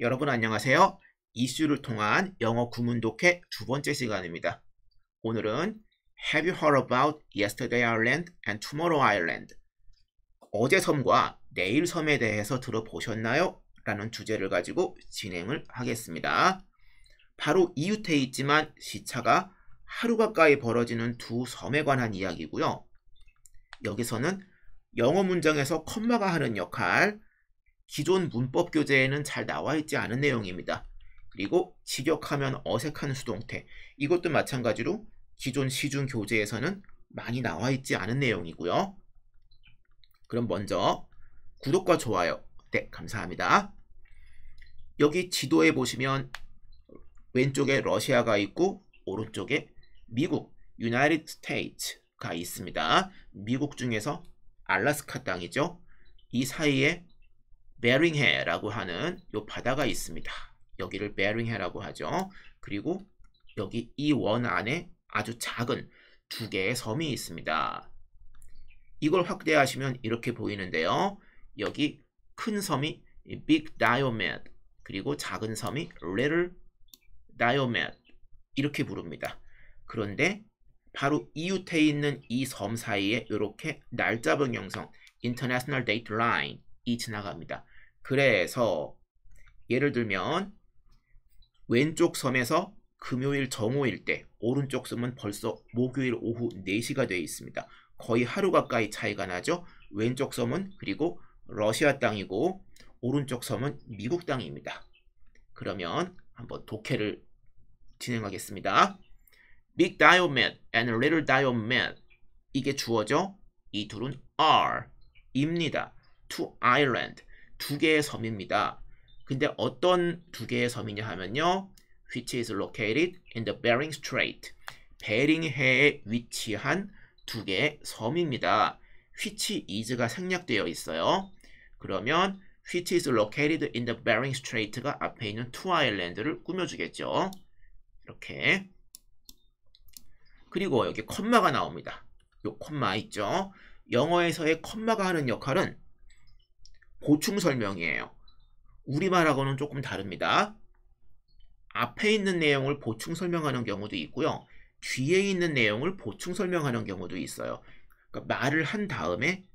여러분 안녕하세요. 이슈를 통한 영어 구문 독해 두 번째 시간입니다. 오늘은 Have you heard about Yesterday Island and Tomorrow Island? 어제 섬과 내일 섬에 대해서 들어보셨나요? 라는 주제를 가지고 진행을 하겠습니다. 바로 이웃해 있지만 시차가 하루 가까이 벌어지는 두 섬에 관한 이야기고요. 여기서는 영어 문장에서 컴마가 하는 역할, 기존 문법 교재에는 잘 나와 있지 않은 내용입니다. 그리고 직역하면 어색한 수동태, 이것도 마찬가지로 기존 시중 교재에서는 많이 나와 있지 않은 내용이고요. 그럼 먼저 구독과 좋아요, 네, 감사합니다. 여기 지도에 보시면 왼쪽에 러시아가 있고 오른쪽에 미국, United States가 있습니다. 미국 중에서 알래스카 땅이죠. 이 사이에 베링해라고 하는 요 바다가 있습니다. 여기를 베링해라고 하죠. 그리고 여기 이 원 안에 아주 작은 두 개의 섬이 있습니다. 이걸 확대하시면 이렇게 보이는데요. 여기 큰 섬이 Big Diomed, 그리고 작은 섬이 Little Diomed 이렇게 부릅니다. 그런데 바로 이웃해 있는 이 섬 사이에 이렇게 날짜변 형성 International Date Line 이 지나갑니다. 그래서 예를 들면 왼쪽 섬에서 금요일 정오일 때 오른쪽 섬은 벌써 목요일 오후 4시가 되어 있습니다. 거의 하루 가까이 차이가 나죠. 왼쪽 섬은 그리고 러시아 땅이고 오른쪽 섬은 미국 땅입니다. 그러면 한번 독해를 진행하겠습니다. Big Diomed and Little Diomed, 이게 주어죠. 이 둘은 are 입니다. To Island, 두 개의 섬입니다. 근데 어떤 두 개의 섬이냐 하면요, which is located in the Bering Strait, 베링해에 위치한 두 개의 섬입니다. which is가 생략되어 있어요. 그러면 which is located in the Bering Strait가 앞에 있는 two island를 꾸며주겠죠. 이렇게. 그리고 여기 컴마가 나옵니다. 요 컴마 있죠. 영어에서의 컴마가 하는 역할은 보충 설명이에요. 우리말하고는 조금 다릅니다. 앞에 있는 내용을 보충 설명하는 경우도 있고요. 뒤에 있는 내용을 보충 설명하는 경우도 있어요. 그러니까 말을 한 다음에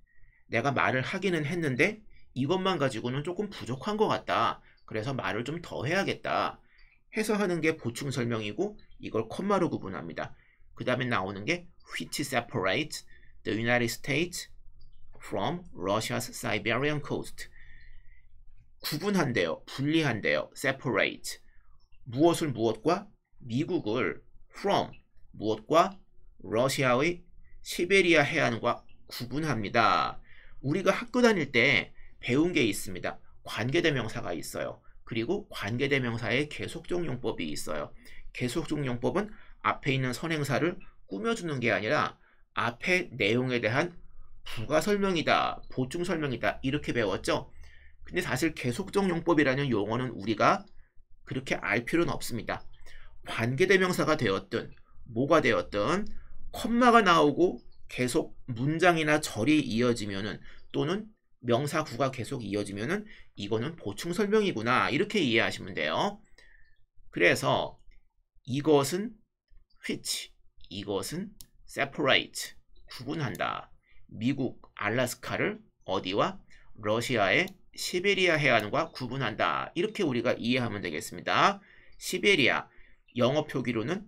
내가 말을 하기는 했는데 이것만 가지고는 조금 부족한 것 같다. 그래서 말을 좀 더 해야겠다 해서 하는 게 보충 설명이고, 이걸 컴마로 구분합니다. 그 다음에 나오는 게 which separates the United States from Russia's Siberian coast. 구분한대요. 분리한대요. separate. 무엇을 무엇과? 미국을 from 무엇과? 러시아의 시베리아 해안과 구분합니다. 우리가 학교 다닐 때 배운 게 있습니다. 관계대명사가 있어요. 그리고 관계대명사의 계속적용법이 있어요. 계속적용법은 앞에 있는 선행사를 꾸며주는 게 아니라 앞에 내용에 대한 부가 설명이다, 보충 설명이다, 이렇게 배웠죠. 근데 사실 계속적용법이라는 용어는 우리가 그렇게 알 필요는 없습니다. 관계대명사가 되었든 뭐가 되었든 컴마가 나오고 계속 문장이나 절이 이어지면은, 또는 명사구가 계속 이어지면은 이거는 보충 설명이구나, 이렇게 이해하시면 돼요. 그래서 이것은 which, 이것은 separate, 구분한다. 미국 알래스카를 어디와? 러시아의 시베리아 해안과 구분한다. 이렇게 우리가 이해하면 되겠습니다. 시베리아, 영어 표기로는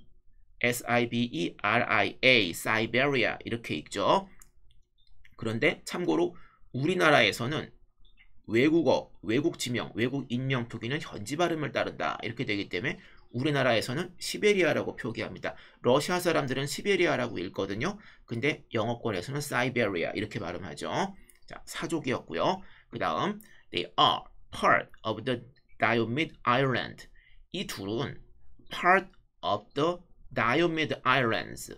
S-I-B-E-R-I-A, 사이베리아 이렇게 읽죠. 그런데 참고로 우리나라에서는 외국어, 외국 지명, 외국 인명 표기는 현지 발음을 따른다, 이렇게 되기 때문에 우리나라에서는 시베리아라고 표기합니다. 러시아 사람들은 시베리아라고 읽거든요. 근데 영어권에서는 사이베리아 이렇게 발음하죠. 자, 사족이었고요. 그 다음 they are part of the Diomed Island. 이 둘은 part of the Diomed Islands.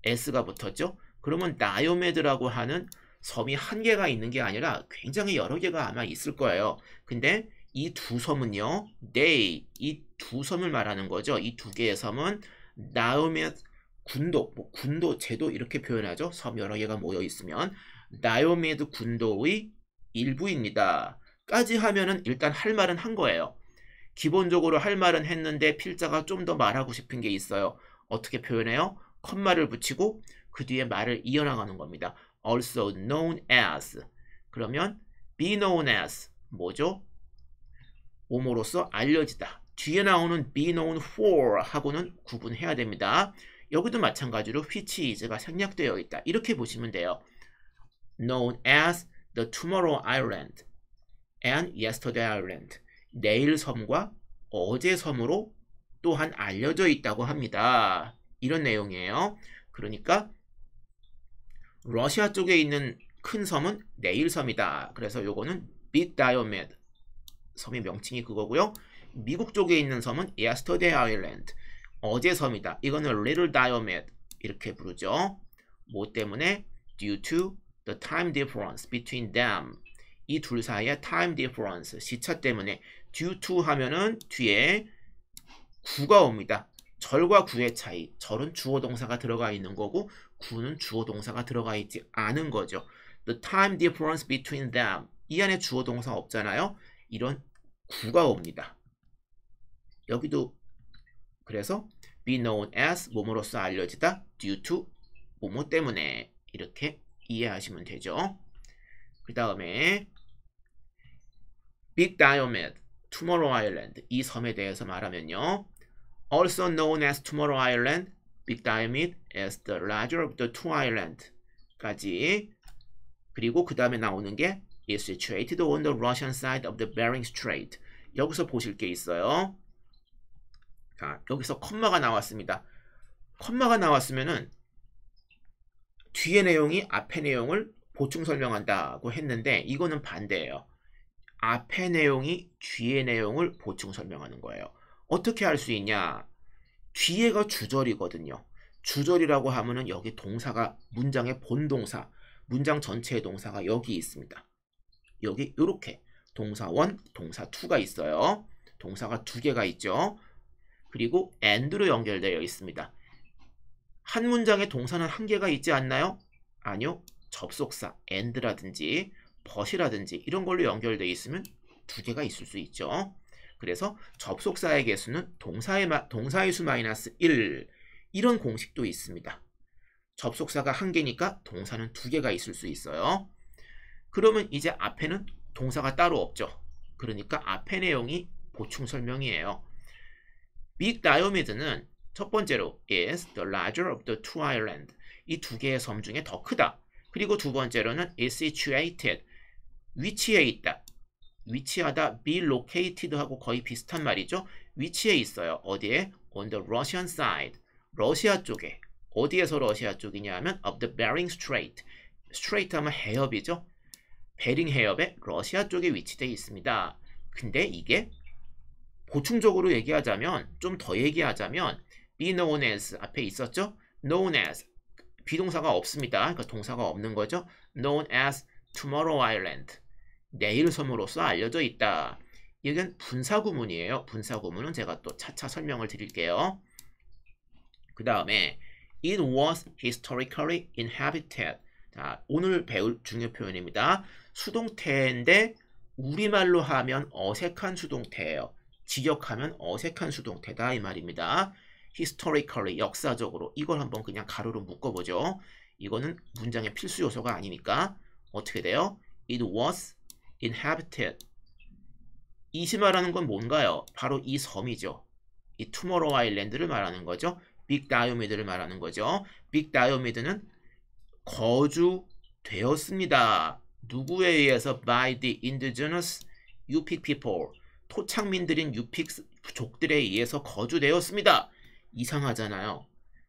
S가 붙었죠. 그러면 Diomed라고 하는 섬이 한 개가 있는 게 아니라 굉장히 여러 개가 아마 있을 거예요. 근데 이 두 섬은요, they, 이 두 섬을 말하는 거죠. 이 두 개의 섬은 Diomed 군도, 군도, 제도 이렇게 표현하죠. 섬 여러 개가 모여 있으면 Diomed 군도의 일부입니다. 까지 하면은 일단 할 말은 한 거예요. 기본적으로 할 말은 했는데 필자가 좀 더 말하고 싶은 게 있어요. 어떻게 표현해요? 컴마를 붙이고 그 뒤에 말을 이어나가는 겁니다. also known as. 그러면 be known as 뭐죠? 뭐뭐로서 알려지다. 뒤에 나오는 be known for 하고는 구분해야 됩니다. 여기도 마찬가지로 which is가 생략되어 있다. 이렇게 보시면 돼요. known as the tomorrow island and yesterday island. 내일 섬과 어제 섬으로 또한 알려져 있다고 합니다. 이런 내용이에요. 그러니까 러시아 쪽에 있는 큰 섬은 내일 섬이다. 그래서 요거는 Big Diomed 섬의 명칭이 그거고요. 미국 쪽에 있는 섬은 Yesterday Island 어제 섬이다. 이거는 Little Diomed 이렇게 부르죠. 뭐 때문에? Due to the time difference between them. 이 둘 사이의 time difference 시차 때문에 due to 하면은 뒤에 구가 옵니다. 절과 구의 차이. 절은 주어 동사가 들어가 있는 거고 구는 주어 동사가 들어가 있지 않은 거죠. The time difference between them. 이 안에 주어 동사 없잖아요. 이런 구가 옵니다. 여기도 그래서 be known as 뭐뭐로서 알려지다 due to 뭐뭐 때문에 이렇게 이해하시면 되죠. 그 다음에 Big Diomed, Tomorrow Island 이 섬에 대해서 말하면요. Also known as Tomorrow Island, Big Diomed is the larger of the two islands 까지. 그리고 그 다음에 나오는 게 is situated on the Russian side of the Bering Strait. 여기서 보실 게 있어요. 자, 여기서 컴마가 나왔습니다. 컴마가 나왔으면은 뒤에 내용이 앞의 내용을 보충 설명한다고 했는데 이거는 반대예요. 앞의 내용이 뒤의 내용을 보충 설명하는 거예요. 어떻게 할 수 있냐? 뒤에가 주절이거든요. 주절이라고 하면은 여기 동사가 문장의 본동사, 문장 전체의 동사가 여기 있습니다. 여기 이렇게 동사 1, 동사 2가 있어요. 동사가 두 개가 있죠. 그리고 and로 연결되어 있습니다. 한 문장에 동사는 한 개가 있지 않나요? 아니요. 접속사 and라든지 but이라든지 이런 걸로 연결되어 있으면 두 개가 있을 수 있죠. 그래서 접속사의 개수는 동사의 수 마이너스 1 이런 공식도 있습니다. 접속사가 한 개니까 동사는 두 개가 있을 수 있어요. 그러면 이제 앞에는 동사가 따로 없죠. 그러니까 앞의 내용이 보충 설명이에요. Big Diomed는 첫 번째로 is the larger of the two islands. 이 두 개의 섬 중에 더 크다. 그리고 두 번째로는 is situated. 위치해 있다. 위치하다, be located 하고 거의 비슷한 말이죠. 위치해 있어요. 어디에? On the Russian side. 러시아 쪽에. 어디에서 러시아 쪽이냐 하면 of the Bering Strait. Strait 하면 해협이죠. 베링 해협에 러시아 쪽에 위치되어 있습니다. 근데 이게 보충적으로 얘기하자면 좀 더 얘기하자면 be known as 앞에 있었죠? known as 비동사가 없습니다. 그러니까 동사가 없는 거죠. known as tomorrow island 내일 섬으로서 알려져 있다. 이건 분사구문이에요. 분사구문은 제가 또 차차 설명을 드릴게요. 그 다음에 it was historically inhabited. 자, 오늘 배울 중요 표현입니다. 수동태인데 우리말로 하면 어색한 수동태예요. 직역하면 어색한 수동태다 이 말입니다. historically 역사적으로 이걸 한번 그냥 가로로 묶어보죠. 이거는 문장의 필수 요소가 아니니까 어떻게 돼요? It was inhabited. 이시 말하는 건 뭔가요? 바로 이 섬이죠. 이 투모로우 아일랜드를 말하는 거죠. 빅 다이오미드를 말하는 거죠. 빅 다이오미드는 거주되었습니다. 누구에 의해서? By the indigenous Yupik people. 토착민들인 유픽족들에 의해서 거주되었습니다. 이상하잖아요.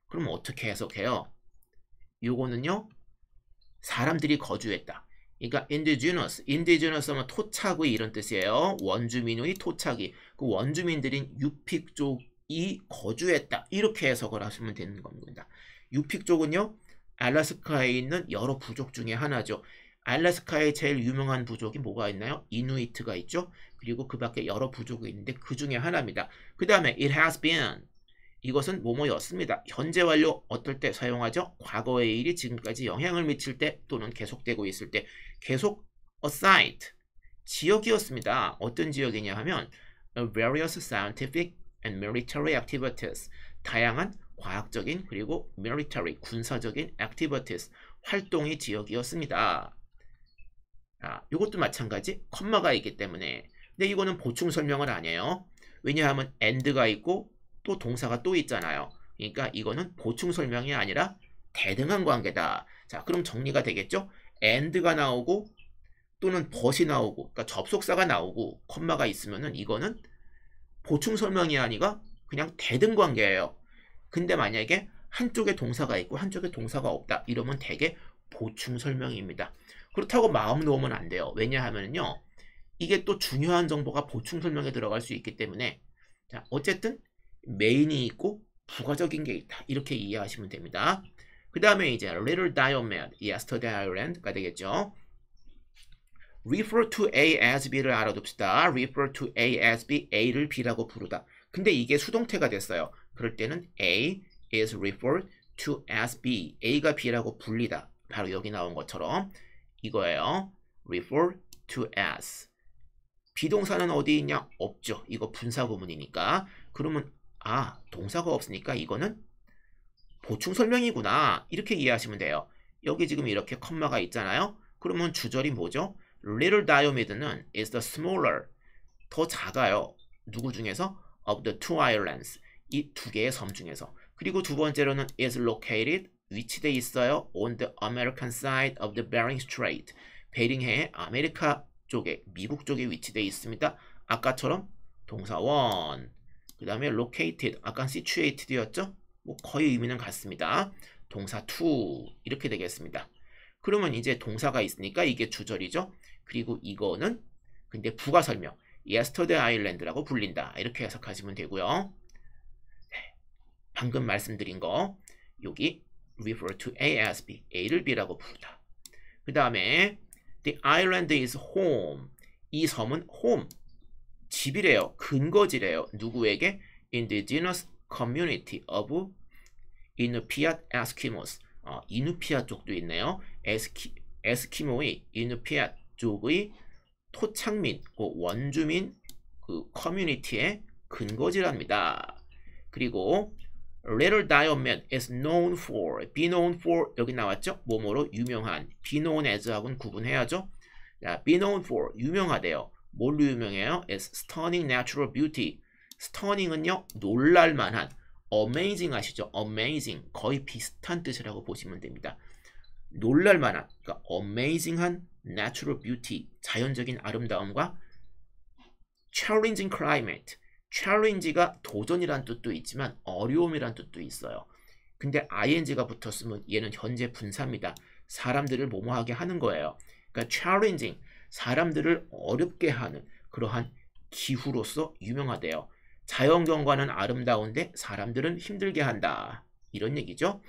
그럼 어떻게 해석해요? 요거는요. 사람들이 거주했다. 그러니까 indigenous 하면 토착의 이런 뜻이에요. 원주민의 토착이. 그 원주민들인 유픽족이 거주했다. 이렇게 해석을 하시면 되는 겁니다. 유픽족은요. 알래스카에 있는 여러 부족 중에 하나죠. 알래스카의 제일 유명한 부족이 뭐가 있나요? 이누이트가 있죠. 그리고 그 밖에 여러 부족이 있는데 그 중에 하나입니다. 그 다음에 it has been. 이것은 뭐뭐였습니다. 현재 완료 어떨 때 사용하죠? 과거의 일이 지금까지 영향을 미칠 때 또는 계속되고 있을 때 계속 a site. 지역이었습니다. 어떤 지역이냐 하면 various scientific and military activities. 다양한 과학적인 그리고 military, 군사적인 activities, 활동의 지역이었습니다. 이것도 마찬가지 컴마가 있기 때문에. 근데 이거는 보충 설명은 아니에요. 왜냐하면 and가 있고 또 동사가 또 있잖아요. 그러니까 이거는 보충 설명이 아니라 대등한 관계다. 자, 그럼 정리가 되겠죠? and가 나오고 또는 but이 나오고, 그러니까 접속사가 나오고 컴마가 있으면은 이거는 보충 설명이 아니라 그냥 대등 관계예요. 근데 만약에 한쪽에 동사가 있고 한쪽에 동사가 없다 이러면 되게 보충 설명입니다. 그렇다고 마음 놓으면 안 돼요. 왜냐하면요, 이게 또 중요한 정보가 보충 설명에 들어갈 수 있기 때문에. 자, 어쨌든 메인이 있고 부가적인 게 있다 이렇게 이해하시면 됩니다. 그 다음에 이제 Little Diamond, Yesterday I Learned가 되겠죠. Refer to A as B를 알아둡시다. Refer to A as B, A를 B라고 부르다. 근데 이게 수동태가 됐어요. 그럴 때는 A is referred to as B, A가 B라고 불리다. 바로 여기 나온 것처럼 이거예요. refer to as. 비동사는 어디 있냐? 없죠. 이거 분사구문이니까. 그러면 동사가 없으니까 이거는 보충 설명이구나 이렇게 이해하시면 돼요. 여기 지금 이렇게 컴마가 있잖아요. 그러면 주절이 뭐죠? Little Diomed는 is the smaller, 더 작아요. 누구 중에서? Of the two islands, 이 두 개의 섬 중에서. 그리고 두 번째로는 is located, 위치돼 있어요. On the American side of the Bering Strait, 베링해의 아메리카 쪽에, 미국 쪽에 위치돼 있습니다. 아까처럼 동사 one, 그 다음에 located, 아까 situated였죠? 뭐 거의 의미는 같습니다. 동사 to 이렇게 되겠습니다. 그러면 이제 동사가 있으니까 이게 주절이죠. 그리고 이거는 근데 부가 설명, Yesterday Island라고 불린다 이렇게 해석하시면 되고요. 네, 방금 말씀드린 거 여기 refer to A as B, A를 B라고 부르다. 그 다음에 the island is home, 이 섬은 home, 집이래요. 근거지래요. 누구에게? Indigenous community of Inupiat Eskimos. 이누피아 쪽도 있네요. 에스키모의 이누피아 쪽의 토착민, 원주민 그 커뮤니티의 근거지랍니다. 그리고 Little Diamond is known for, be known for 여기 나왔죠? 뭐뭐로 유명한, be known as하고는 구분해야죠. 자, be known for 유명하대요. 뭘로 유명해요? is stunning natural beauty. stunning은요 놀랄만한, amazing 아시죠? amazing 거의 비슷한 뜻이라고 보시면 됩니다. 놀랄만한, 그러니까 amazing한 natural beauty 자연적인 아름다움과 challenging climate, challenge가 도전이란 뜻도 있지만 어려움이란 뜻도 있어요. 근데 ing가 붙었으면 얘는 현재 분사입니다. 사람들을 뭐뭐하게 하는 거예요. 그러니까 challenging, 사람들을 어렵게 하는 그러한 기후로서 유명하대요. 자연경관은 아름다운데 사람들은 힘들게 한다. 이런 얘기죠.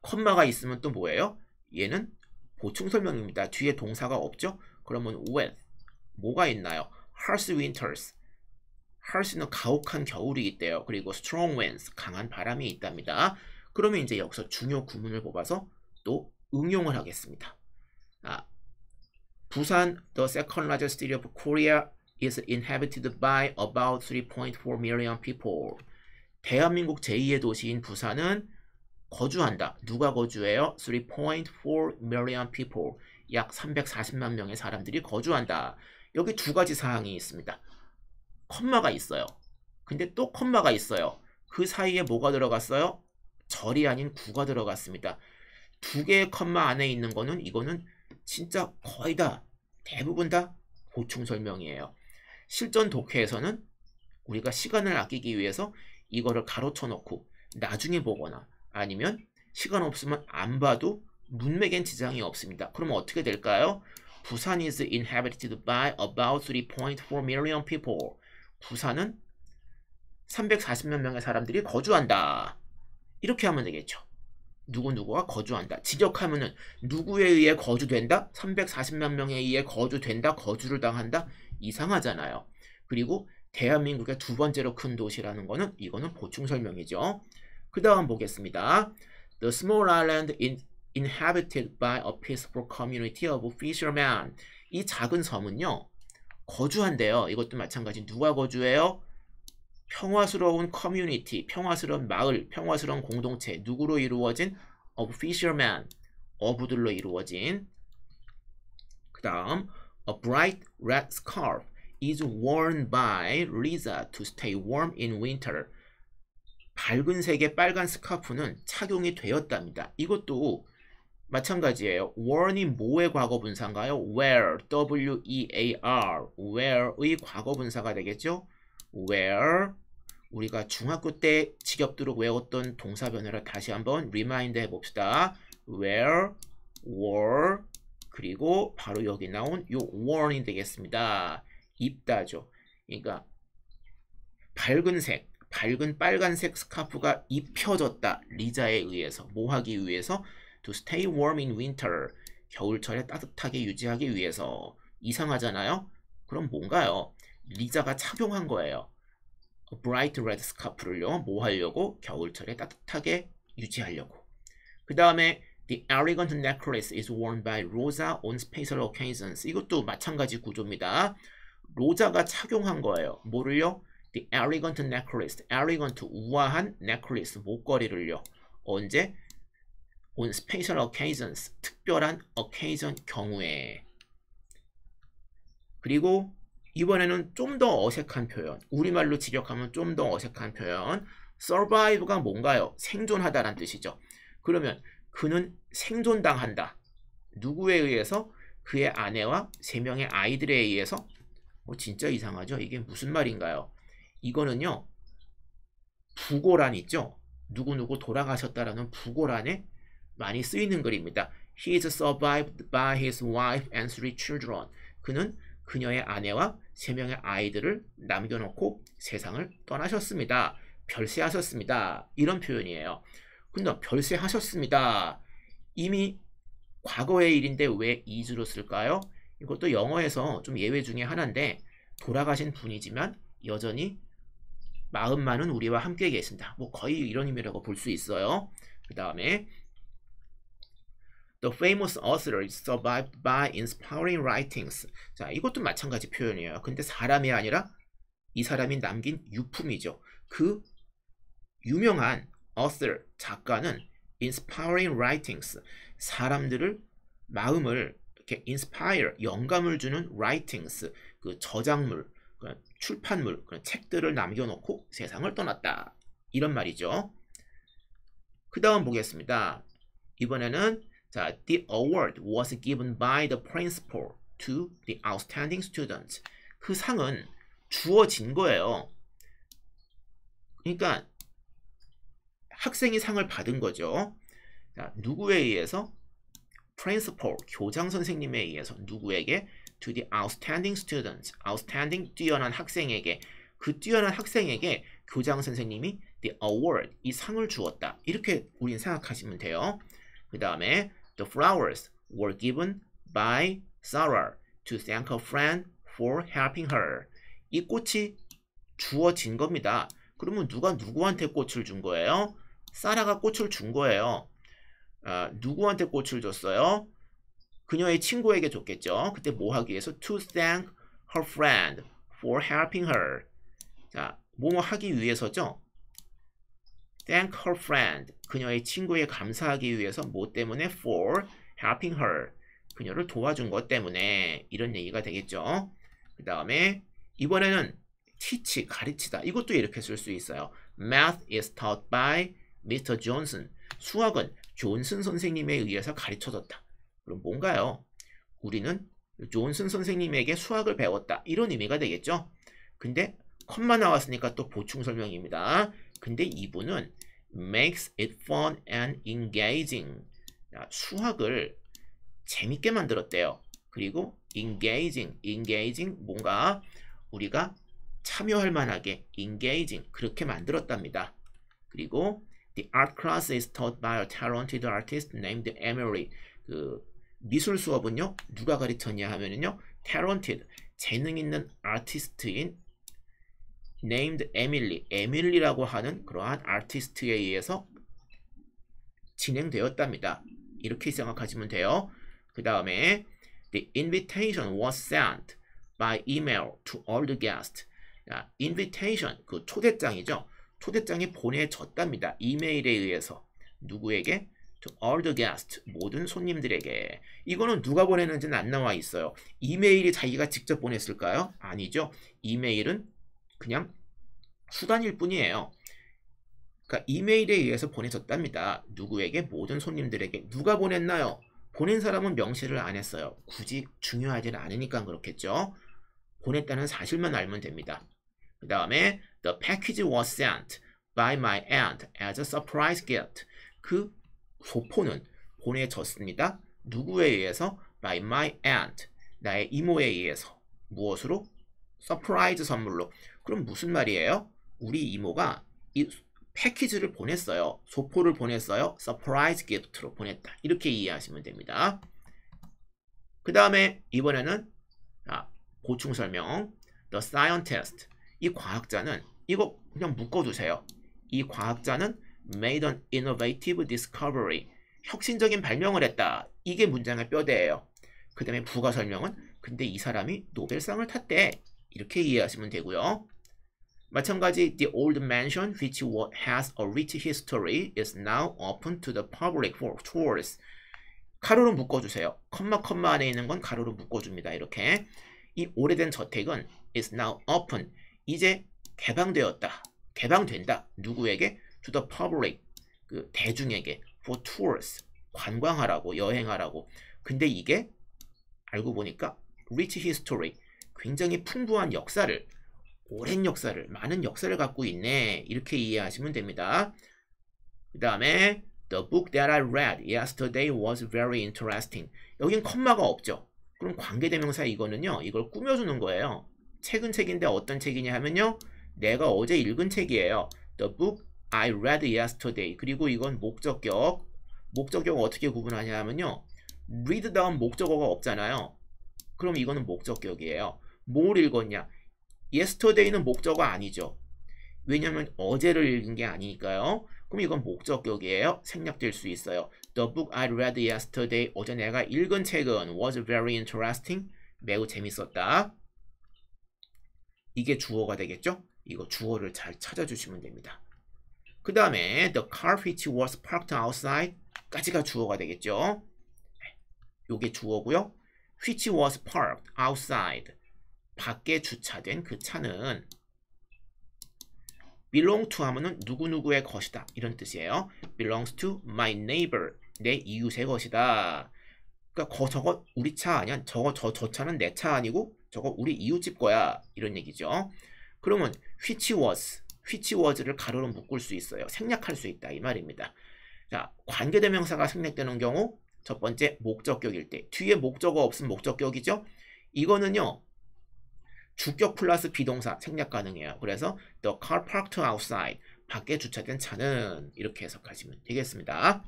컴마가 있으면 또 뭐예요? 얘는 보충 설명입니다. 뒤에 동사가 없죠? 그러면 with, 뭐가 있나요? harsh winters, harsh는 가혹한 겨울이 있대요. 그리고 strong winds, 강한 바람이 있답니다. 그러면 이제 여기서 중요 구문을 뽑아서 또 응용을 하겠습니다. 부산, the second largest city of Korea, is inhabited by about 3.4 million people. 대한민국 제2의 도시인 부산은 거주한다. 누가 거주해요? 3.4 million people. 약 340만 명의 사람들이 거주한다. 여기 두 가지 사항이 있습니다. 컴마가 있어요. 근데 또 컴마가 있어요. 그 사이에 뭐가 들어갔어요? 절이 아닌 구가 들어갔습니다. 두 개의 컴마 안에 있는 거는 이거는 진짜 거의 다, 대부분 다 보충 설명이에요. 실전 독해에서는 우리가 시간을 아끼기 위해서 이거를 가로쳐 놓고 나중에 보거나 아니면 시간 없으면 안 봐도 문맥엔 지장이 없습니다. 그러면 어떻게 될까요? 부산 is inhabited by about 3.4 million people. 부산은 340만 명의 사람들이 거주한다. 이렇게 하면 되겠죠. 누구누구가 거주한다. 직역하면은 누구에 의해 거주된다? 340만 명에 의해 거주된다. 거주를 당한다. 이상하잖아요. 그리고 대한민국의 두 번째로 큰 도시라는 거는 이거는 보충 설명이죠. 그 다음 보겠습니다. The small island inhabited by a peaceful community of fishermen. 이 작은 섬은요, 거주한대요. 이것도 마찬가지. 누가 거주해요? 평화스러운 커뮤니티, 평화스러운 마을, 평화스러운 공동체. 누구로 이루어진? of fishermen, 어부들로 이루어진. 그 다음 a bright red scarf is worn by Lisa to stay warm in winter. 밝은 색의 빨간 스카프는 착용이 되었답니다. 이것도 마찬가지예요. worn이 뭐의 과거분사인가요? wear, W-E-A-R, wear의 과거분사가 되겠죠? wear, 우리가 중학교 때 지겹도록 외웠던 동사 변화를 다시 한번 리마인드 해봅시다. wear, wore, 그리고 바로 여기 나온 요 worn이 되겠습니다. 입다죠. 그러니까 밝은 색, 밝은 빨간색 스카프가 입혀졌다. 리자에 의해서. 뭐 하기 위해서? To stay warm in winter. 겨울철에 따뜻하게 유지하기 위해서. 이상하잖아요? 그럼 뭔가요? 리자가 착용한 거예요. A bright red scarf를요. 뭐 하려고? 겨울철에 따뜻하게 유지하려고. 그 다음에 The elegant necklace is worn by Rosa on special occasions. 이것도 마찬가지 구조입니다. 로자가 착용한 거예요. 뭐를요? The elegant necklace. elegant, 우아한 necklace, 목걸이를요. 언제? On special occasions. 특별한 occasion 경우에. 그리고 이번에는 좀 더 어색한 표현. 우리말로 직역하면 좀 더 어색한 표현. survive가 뭔가요? 생존하다란 뜻이죠. 그러면 그는 생존당한다. 누구에 의해서? 그의 아내와 3명의 아이들에 의해서. 진짜 이상하죠? 이게 무슨 말인가요? 이거는요, 부고란 있죠? 누구누구 돌아가셨다라는 부고란에 많이 쓰이는 글입니다. He is survived by his wife and 3 children. 그는 그녀의 아내와 3명의 아이들을 남겨놓고 세상을 떠나셨습니다. 별세하셨습니다. 이런 표현이에요. 근데 별세하셨습니다. 이미 과거의 일인데 왜 is로 쓸까요? 이것도 영어에서 좀 예외 중에 하나인데 돌아가신 분이지만 여전히 마음만은 우리와 함께 계신다. 뭐 거의 이런 의미라고 볼 수 있어요. 그 다음에 The famous author is survived by inspiring writings. 자, 이것도 마찬가지 표현이에요. 근데 사람이 아니라 이 사람이 남긴 유품이죠. 그 유명한 author, 작가는 inspiring writings, 사람들을 마음을 이렇게 inspire, 영감을 주는 writings, 그 저작물, 출판물, 그런 책들을 남겨놓고 세상을 떠났다. 이런 말이죠. 그 다음 보겠습니다. 이번에는 자, the award was given by the principal to the outstanding students. 그 상은 주어진 거예요. 그러니까 학생이 상을 받은 거죠. 자, 누구에 의해서? principal, 교장 선생님에 의해서. 누구에게? to the outstanding students. outstanding, 뛰어난 학생에게. 그 뛰어난 학생에게 교장 선생님이 the award, 이 상을 주었다. 이렇게 우린 생각하시면 돼요. 그 다음에 the flowers were given by Sarah to thank her friend for helping her. 이 꽃이 주어진 겁니다. 그러면 누가 누구한테 꽃을 준 거예요? 사라가 꽃을 준 거예요. 누구한테 꽃을 줬어요? 그녀의 친구에게 줬겠죠. 그때 뭐 하기 위해서? To thank her friend for helping her. 자, 뭐뭐 하기 위해서죠. Thank her friend. 그녀의 친구에 감사하기 위해서 뭐 때문에? For helping her. 그녀를 도와준 것 때문에. 이런 얘기가 되겠죠. 그 다음에 이번에는 teach, 가르치다. 이것도 이렇게 쓸 수 있어요. Math is taught by Mr. Johnson. 수학은 존슨 선생님에 의해서 가르쳐졌다. 그럼 뭔가요? 우리는 존슨 선생님에게 수학을 배웠다. 이런 의미가 되겠죠. 근데 컴마 나왔으니까 또 보충 설명입니다. 근데 이분은 makes it fun and engaging. 수학을 재밌게 만들었대요. 그리고 engaging 뭔가 우리가 참여할 만하게 engaging 그렇게 만들었답니다. 그리고 the art class is taught by a talented artist named Emily. 그 미술 수업은요 누가 가르쳤냐 하면은요 talented 재능 있는 아티스트인 named Emily, 에밀리라고 하는 그러한 아티스트에 의해서 진행되었답니다. 이렇게 생각하시면 돼요. 그 다음에 the invitation was sent by email to all the guests. 자, invitation, 그 초대장이죠. 초대장이 보내졌답니다. 이메일에 의해서. 누구에게? To all the guests, 모든 손님들에게. 이거는 누가 보냈는지는 안 나와 있어요. 이메일이 자기가 직접 보냈을까요? 아니죠. 이메일은 그냥 수단일 뿐이에요. 그러니까 이메일에 의해서 보내졌답니다. 누구에게? 모든 손님들에게. 누가 보냈나요? 보낸 사람은 명시를 안 했어요. 굳이 중요하지는 않으니까 그렇겠죠. 보냈다는 사실만 알면 됩니다. 그 다음에 The package was sent by my aunt as a surprise gift. 그 소포는 보내졌습니다. 누구에 의해서? By my aunt. 나의 이모에 의해서. 무엇으로? 서프라이즈 선물로. 그럼 무슨 말이에요? 우리 이모가 이 패키지를 보냈어요. 소포를 보냈어요. 서프라이즈 기프트로 보냈다. 이렇게 이해하시면 됩니다. 그 다음에 이번에는 보충 설명. The scientist. 이 과학자는 이거 그냥 묶어두세요. 이 과학자는 made an innovative discovery. 혁신적인 발명을 했다. 이게 문장의 뼈대예요. 그 다음에 부가 설명은 근데 이 사람이 노벨상을 탔대. 이렇게 이해하시면 되고요. 마찬가지 the old mansion which has a rich history is now open to the public for tours. 가로로 묶어주세요. 컴마 안에 있는 건 가로로 묶어줍니다. 이렇게 이 오래된 저택은 is now open. 이제 개방되었다. 개방된다. 누구에게? To the public. 그 대중에게. For tours. 관광하라고. 여행하라고. 근데 이게 알고 보니까 rich history. 굉장히 풍부한 역사를, 오랜 역사를, 많은 역사를 갖고 있네. 이렇게 이해하시면 됩니다. 그 다음에 The book that I read yesterday was very interesting. 여긴 컴마가 없죠. 그럼 관계대명사 이거는요. 이걸 꾸며주는 거예요. 책은 책인데 어떤 책이냐 하면요. 내가 어제 읽은 책이에요. The book I read yesterday. 그리고 이건 목적격. 목적격 어떻게 구분하냐 하면요. read 다음 목적어가 없잖아요. 그럼 이거는 목적격이에요. 뭘 읽었냐? yesterday는 목적어 아니죠. 왜냐면 어제를 읽은 게 아니니까요. 그럼 이건 목적격이에요. 생략될 수 있어요. The book I read yesterday. 어제 내가 읽은 책은 was very interesting. 매우 재밌었다. 이게 주어가 되겠죠? 이거 주어를 잘 찾아주시면 됩니다. 그 다음에 the car which was parked outside 까지가 주어가 되겠죠? 요게 주어고요. which was parked outside. 밖에 주차된 그 차는 belong to 하면은 누구누구의 것이다. 이런 뜻이에요. belongs to my neighbor. 내 이웃의 것이다. 그러니까 저거 우리 차 아니야? 저 차는 내 차 아니고 저거 우리 이웃집 거야. 이런 얘기죠. 그러면 which was를 가로로 묶을 수 있어요. 생략할 수 있다. 이 말입니다. 자, 관계대명사가 생략되는 경우 첫 번째 목적격일 때 뒤에 목적어 없으면 목적격이죠. 이거는요. 주격 플러스 비동사 생략 가능해요. 그래서 the car parked outside. 밖에 주차된 차는 이렇게 해석하시면 되겠습니다.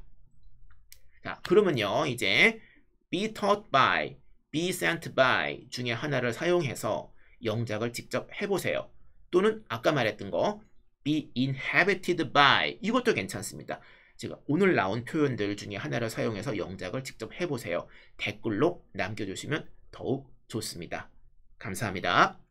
자, 그러면요. 이제 be taught by, be sent by 중에 하나를 사용해서 영작을 직접 해보세요. 또는 아까 말했던 거 be inhabited by 이것도 괜찮습니다. 제가 오늘 나온 표현들 중에 하나를 사용해서 영작을 직접 해보세요. 댓글로 남겨주시면 더욱 좋습니다. 감사합니다.